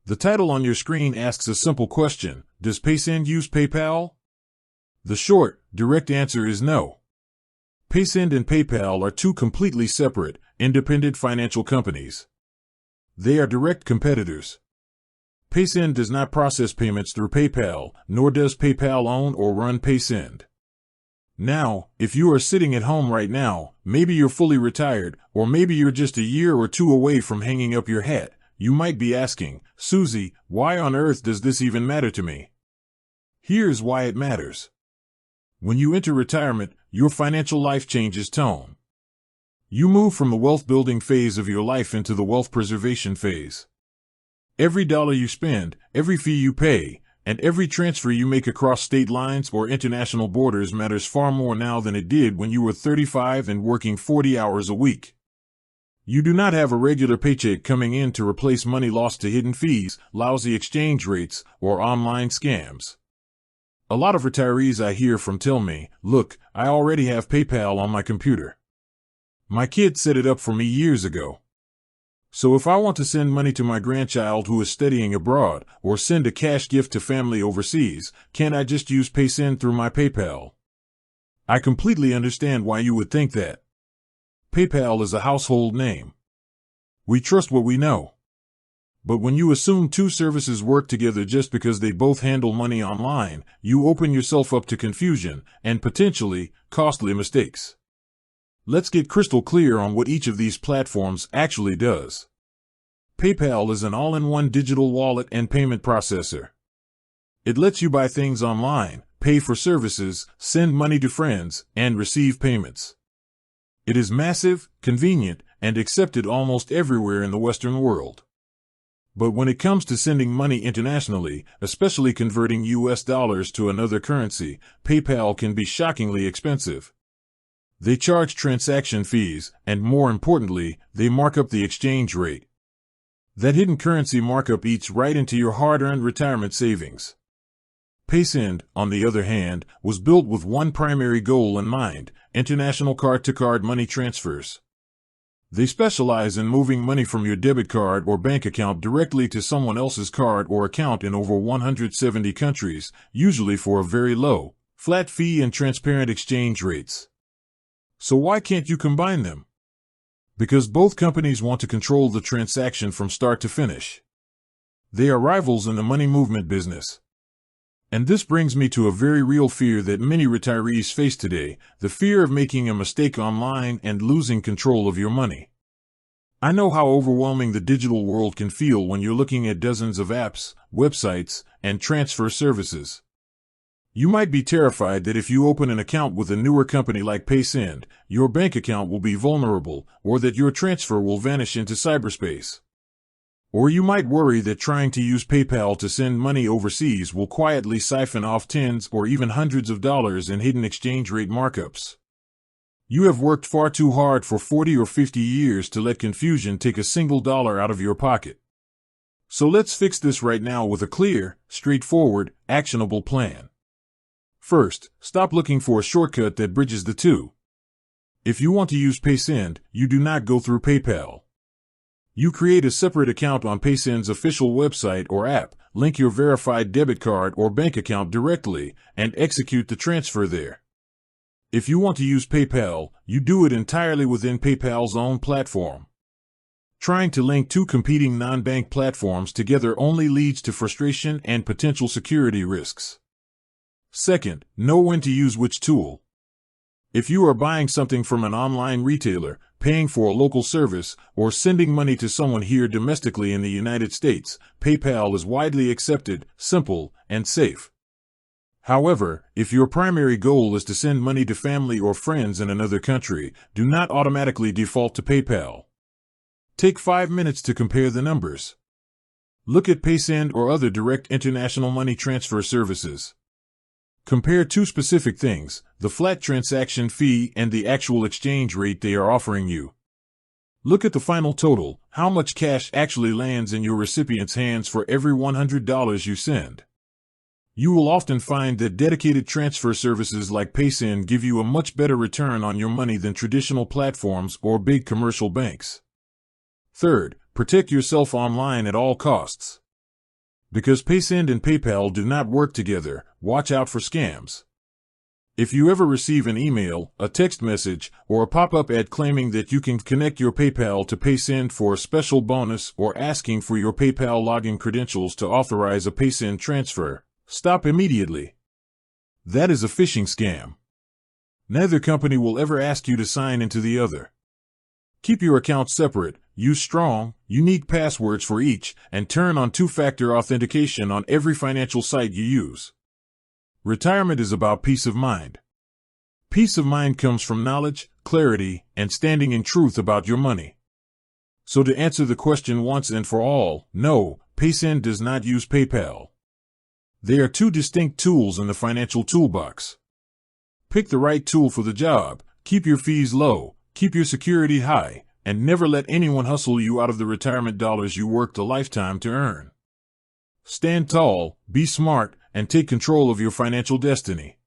The title on your screen asks a simple question: does Paysend use PayPal? The short, direct answer is no. Paysend and PayPal are two completely separate, independent financial companies. They are direct competitors. Paysend does not process payments through PayPal, nor does PayPal own or run Paysend. Now, if you are sitting at home right now, maybe you're fully retired, or maybe you're just a year or two away from hanging up your hat, you might be asking, Susie, why on earth does this even matter to me? Here's why it matters. When you enter retirement, your financial life changes tone. You move from the wealth-building phase of your life into the wealth preservation phase. Every dollar you spend, every fee you pay, and every transfer you make across state lines or international borders matters far more now than it did when you were 35 and working 40 hours a week. You do not have a regular paycheck coming in to replace money lost to hidden fees, lousy exchange rates, or online scams. A lot of retirees I hear from tell me, look, I already have PayPal on my computer. My kid set it up for me years ago. So if I want to send money to my grandchild who is studying abroad, or send a cash gift to family overseas, can't I just use Paysend through my PayPal? I completely understand why you would think that. PayPal is a household name. We trust what we know. But when you assume two services work together just because they both handle money online, you open yourself up to confusion and potentially costly mistakes. Let's get crystal clear on what each of these platforms actually does. PayPal is an all-in-one digital wallet and payment processor. It lets you buy things online, pay for services, send money to friends, and receive payments. It is massive, convenient, and accepted almost everywhere in the Western world. But when it comes to sending money internationally, especially converting US dollars to another currency, PayPal can be shockingly expensive. They charge transaction fees, and more importantly, they mark up the exchange rate. That hidden currency markup eats right into your hard-earned retirement savings. Paysend, on the other hand, was built with one primary goal in mind: international card-to-card money transfers. They specialize in moving money from your debit card or bank account directly to someone else's card or account in over 170 countries, usually for a very low, flat fee and transparent exchange rates. So why can't you combine them? Because both companies want to control the transaction from start to finish. They are rivals in the money movement business. And this brings me to a very real fear that many retirees face today: the fear of making a mistake online and losing control of your money. I know how overwhelming the digital world can feel when you're looking at dozens of apps, websites, and transfer services. You might be terrified that if you open an account with a newer company like Paysend, your bank account will be vulnerable, or that your transfer will vanish into cyberspace. Or you might worry that trying to use PayPal to send money overseas will quietly siphon off tens or even hundreds of dollars in hidden exchange rate markups. You have worked far too hard for 40 or 50 years to let confusion take a single dollar out of your pocket. So let's fix this right now with a clear, straightforward, actionable plan. First, stop looking for a shortcut that bridges the two. If you want to use Paysend, you do not go through PayPal. You create a separate account on Paysend's official website or app, link your verified debit card or bank account directly, and execute the transfer there. If you want to use PayPal, you do it entirely within PayPal's own platform. Trying to link two competing non-bank platforms together only leads to frustration and potential security risks. Second, know when to use which tool. If you are buying something from an online retailer, paying for a local service, or sending money to someone here domestically in the United States, PayPal is widely accepted, simple, and safe. However, if your primary goal is to send money to family or friends in another country, do not automatically default to PayPal. Take 5 minutes to compare the numbers. Look at Paysend or other direct international money transfer services. Compare two specific things: the flat transaction fee and the actual exchange rate they are offering you. Look at the final total, how much cash actually lands in your recipient's hands for every $100 you send. You will often find that dedicated transfer services like Paysend give you a much better return on your money than traditional platforms or big commercial banks. Third, protect yourself online at all costs. Because Paysend and PayPal do not work together, watch out for scams. If you ever receive an email, a text message, or a pop-up ad claiming that you can connect your PayPal to Paysend for a special bonus or asking for your PayPal login credentials to authorize a Paysend transfer, stop immediately. That is a phishing scam. Neither company will ever ask you to sign into the other. Keep your accounts separate, use strong, unique passwords for each, and turn on two-factor authentication on every financial site you use. Retirement is about peace of mind. Peace of mind comes from knowledge, clarity, and standing in truth about your money. So to answer the question once and for all, no, Paysend does not use PayPal. They are two distinct tools in the financial toolbox. Pick the right tool for the job, keep your fees low, keep your security high, and never let anyone hustle you out of the retirement dollars you worked a lifetime to earn. Stand tall, be smart, and take control of your financial destiny.